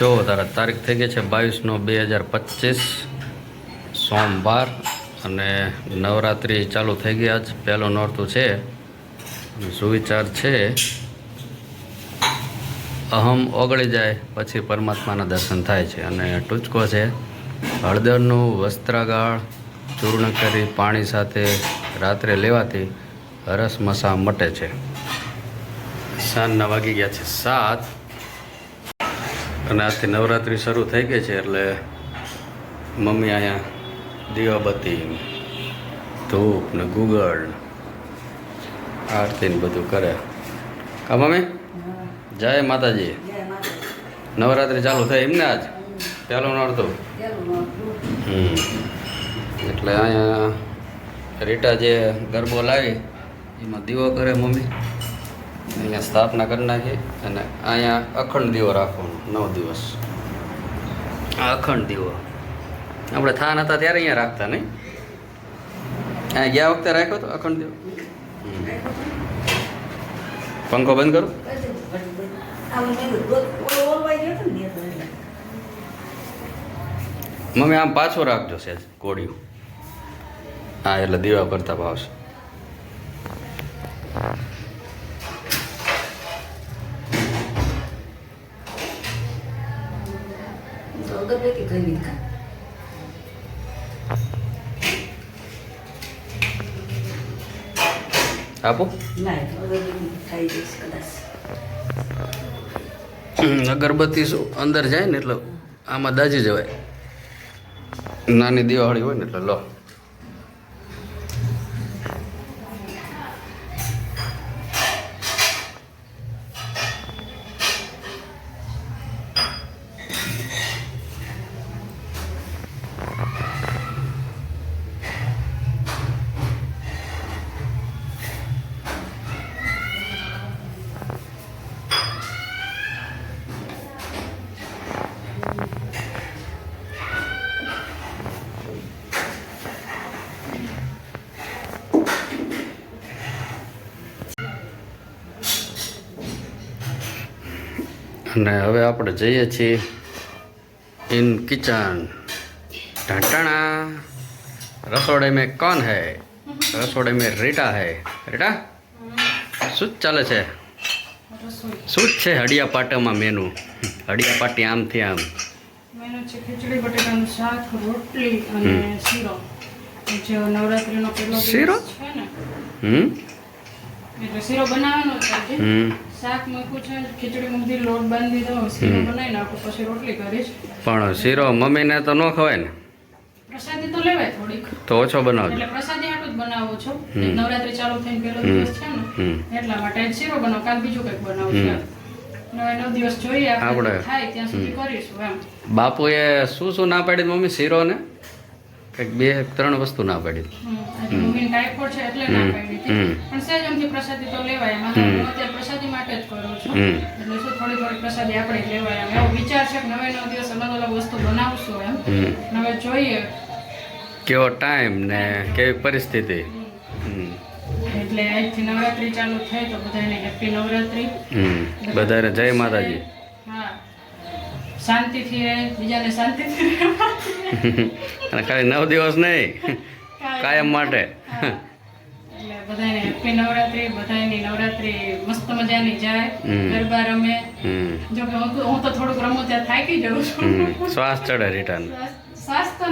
જો તારીખ થઈ ગઈ છે 22/9/2025 સોમવાર અને નવરાત્રિ ચાલુ થઈ ગયા. જ પહેલું નોરતું છે. સુવિચાર છે અહમ ઓગળી જાય પછી પરમાત્માના દર્શન થાય છે. અને ટૂચકો છે હળદરનું વસ્ત્રાગાળ ચૂર્ણ કરી પાણી સાથે રાત્રે લેવાથી હરસ મસા મટે છે. સાંજના વાગી ગયા છે 7 અને આજથી નવરાત્રિ શરૂ થઈ ગઈ છે એટલે મમ્મી અહીંયા દીવાબત્તી ધૂપ ને ગુગળ આરતી ને બધું કરે. કા મમ્મી? જય માતાજી. નવરાત્રિ ચાલુ થઈ એમને આજ પહેલું નોરતું. એટલે અહીંયા રીટા જે ગરબો લાવી એમાં દીવો કરે મમ્મી. અહીંયા સ્થાપના કરી નાખી અને અહીંયા અખંડ દીવો રાખવાનો 9 દિવસ. આ અખંડ દીવો આપણે થાન હતા ત્યારે અહીંયા રાખતા નહીં. અહીંયા ગયા વખતે રાખ્યો તો અખંડ દીવો. પંખો બંધ કરો. મમ્મી આમ પાછો રાખજો સેજ કોડિયું. હા એટલે દીવા કરતા ભાવશે. આપો અગરબત્તી શું અંદર જાય ને એટલે આમાં દાજી જવાય. નાની દિવાળી હોય ને એટલે લો. અને હવે આપણે જઈએ છીએ ઇન કિચન. ઢાંટાણા રસોડે મેં કોણ હૈ? રસોડે મેં રીટા હૈ. રીટા શું જ ચાલે છે? શું જ છે હડિયા પાટામાં મેનુ? હડિયા પાટી આમથી આમ મેનુ છે ખીચડી બટેટાનું શાક, રોટલી અને શીરો. જે નવરાત્રીનો પહેલો શીરો છે ને એટલે શીરો બનાવવાનો છે. શાક મૂક્યું છે, ખીચડી મૂકી લોટ બાંધી દો, શીરો બનાવી નાખો, પછી રોટલી કરીશ. પણ શીરો મમ્મીને તો ન ખવાય ને? પ્રસાદી તો લેવાય થોડીક, તો ઓછો બનાવજો. એટલે પ્રસાદી આટલું જ બનાવો છો. નવરાત્રી ચાલુ થઈને પહેલો દિવસ છે ને એટલા માટે શીરો બનાવો. કાલ બીજું કંઈક બનાવું છે. 9 દિવસ જોઈએ આપણે થાય ત્યાં સુધી કરીશું એમ. બાપુએ શું ના પાડી મમ્મી શીરો ને? કંઈક 2-3 વસ્તુ ના પાડી. મમ્મીને ટાઈફોઈડ છે એટલે ના પાડી હતી. પણ સહેજમથી પ્રસાદી તો લેવાય. એમાં હું અત્યારે પ્રસાદી માટે જ કરું છું. એટલે શું થોડી પ્રસાદી આપણે લેવાય એમ. એવો વિચાર છે કે 9 દિવસ અલગ અલગ વસ્તુ બનાવશું એમ. હવે જોઈએ કેવો ટાઈમ ને કેવી પરિસ્થિતિ. એટલે આજથી નવરાત્રી ચાલુ થાય તો બધાને હેપી નવરાત્રી. બધાને જય માતાજી. હા, શાંતિથી રહે, બીજાને શાંતિથી રહે. અને ખાલી 9 દિવસ નહીં, કાયમ માટે. એટલે બધાને હેપી નવરાત્રી. બધાની નવરાત્રી મસ્ત મજાની જાય, ગરબા રમે. જો કે હું તો થોડુંક રમું ત્યાં થાકી જાઉં છું. શ્વાસ ચડે રિટર્ન. શ્વાસ તો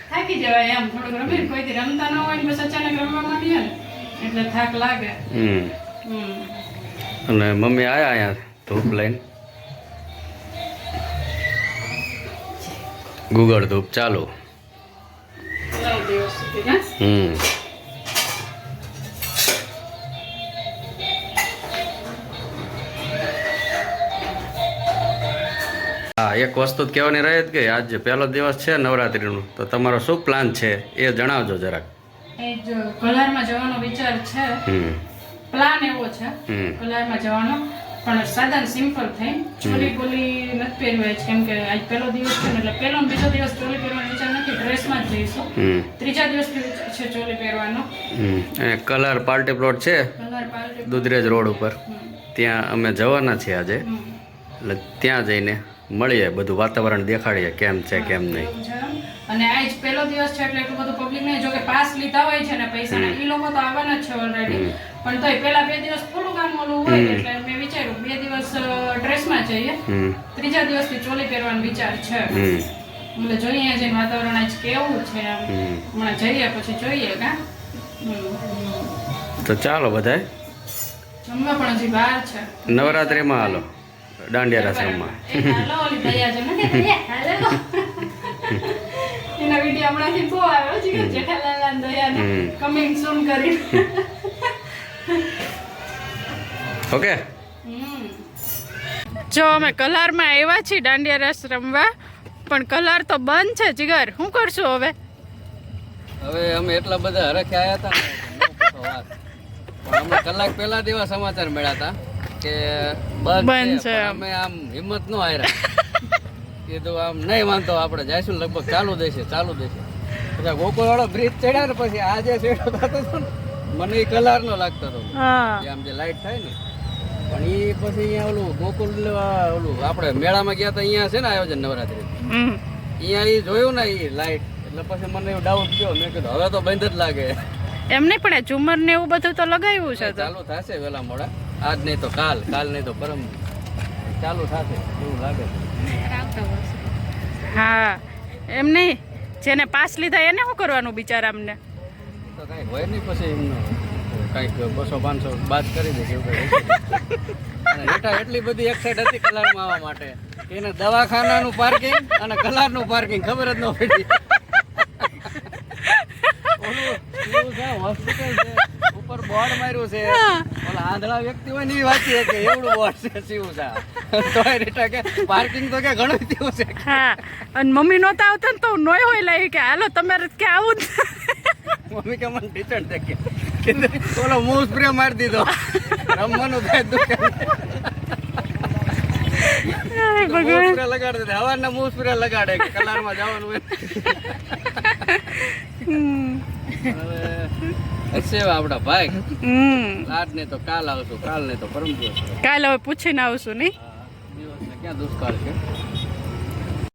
થાકી જવાય એમ. થોડુંક રમે કોઈથી રમતા ન હોય ને બસ અચાનક રમવા માંડીએ ને એટલે થાક લાગે. અને મમ્મી આયા અહીંયા ધૂપ લઈને. ગુગળ ધૂપ ચાલુ. 9 દિવસ સુધી હા, એક વસ્તુ કહેવાની રહી જ ગઈ. આજ પહેલો દિવસ છે નવરાત્રીનું, તો તમારો શું પ્લાન છે એ જણાવજો જરાક. એ જ કલારમાં જવાનો વિચાર છે. પ્લાન એવો છે કલારમાં જવાનો, પણ સાદા સિમ્પલ થઈ. ચોલી બોલી નથી પહેરવાય છે કેમ કે આજ પહેલો દિવસ છે ને એટલે પહેલો ને બીજો દિવસ ચોલી પહેરવાનો વિચાર નથી. ડ્રેસમાં જ જઈશું. ત્રીજા દિવસથી છે ચોલી પહેરવાનો. કલર પાર્ટી પ્લોટ છે કલર પાર્ટી દુધરેજ રોડ ઉપર, ત્યાં અમે જવાના છીએ આજે. એટલે ત્યાં જઈને મળીએ, બધું વાતાવરણ દેખાડીએ કેમ છે કેમ નહીં. એવું છે. અને આજ પહેલો દિવસ છે એટલે એટલું બધું પબ્લિક નહીં, જો કે પાસ લીધા હોય છે ને પૈસા એ લોકો તો આવવાના જ છે ઓલરેડી, પણ તોય પેલા 2 દિવસ થોડું કામ ઓલું હોય એટલે મેં વિચાર્યું 2 દિવસ ડ્રેસમાં જઈએ, ત્રીજા દિવસથી ચોલી પહેરવાનો વિચાર છે. એટલે જોઈએ છે વાતાવરણ આજ કેવું છે, હમણાં જઈએ પછી જોઈએ કા. તો ચાલો બધાય જમવા પણ હજી વાર છે. નવરાત્રિમાં હાલો દાંડિયા રાસ રમવા. હાલો ઓલી દયા છે નથી દયા હાલો એના વિડીયો હમણાંથી બહુ આવ્યો છે જેઠાલાલ અને દયાને કમિંગ સૂન કરી. ઓકે જો અમે કલારમાં આવ્યા છીએ દાંડિયા રાસ રમવા, પણ કલાર તો બંધ છે. જીગર શું કરશું હવે? હવે અમે એટલા બધા હરખે આવ્યા હતા ને પણ અમે કલાક પહેલા જ એવા સમાચાર મળ્યા હતા કે બંધ છે. અમે આમ હિંમત નો હાર્યા, કીધું આમ નહીં વાંધો આપણે જઈશું, લગભગ ચાલુ દેશે. પછી ગોકુળ વાળો બ્રિજ ચડ્યા ને પછી આ જે શેડો થતો હતો ને મને એ કલર નો લાગતો હતો, આમ જે લાઈટ થાય ને. પણ એ પછી અહીંયા ઓલું ગોકુળ ઓલું આપણે મેળામાં ગયા હતા, અહીંયા છે ને આયોજન નવરાત્રી, અહીંયા એ જોયું ને એ લાઈટ, એટલે પછી મને એવું ડાઉટ થયો. મેં કીધું હવે તો બંધ જ લાગે. એમ નહીં પણ ઝુમર ને એવું બધું તો લગાવ્યું છે, ચાલુ થશે વેલા મોડા, આજ નહીં તો કાલ નહીં તો પરમ ચાલુ થશે એવું લાગે. હા એમ નહીં, જેને પાસ લીધા એને શું કરવાનું બિચારા અમને? તો કઈ હોય નહીં, પછી એમનો કઈક 200-500 બાદ કરી દે એવું કઈ. બેટા એટલી બધી એક્સાઇટ હતી કલારમાં આવવા માટે, એને દવાખાનાનું પાર્કિંગ અને કલારનું પાર્કિંગ ખબર જ ન પડી. હોસ્પિટલ છે ઉપર બોર્ડ માર્યું છે, ઓલા આંધળા વ્યક્તિ હોય ને એ વાંચી કે એવડું બોર્ડ છે શિવસા, તો રીટા કે પાર્કિંગ તો કે ઘણું થયું છે. હા અને મમ્મી નહોતા આવતા ને તો નોય હોય લાવી કે હાલો તમારે કે આવું જ. મમ્મી કે મને ટીચર છે કે ઓલો મૂવ સ્પ્રે મારી દીધો, રમવાનું થાય દુકાન લગાડી દે, હવારના મૂવ સ્પ્રે લગાડે કે કલારમાં જવાનું હોય. હવે આપડા ભાઈ આજ ને તો કાલ આવશું, કાલ ને તો પરમ દિવસ. કાલ હવે પૂછીને આવશું નહીં, ક્યાં દુષ્કાળ છે.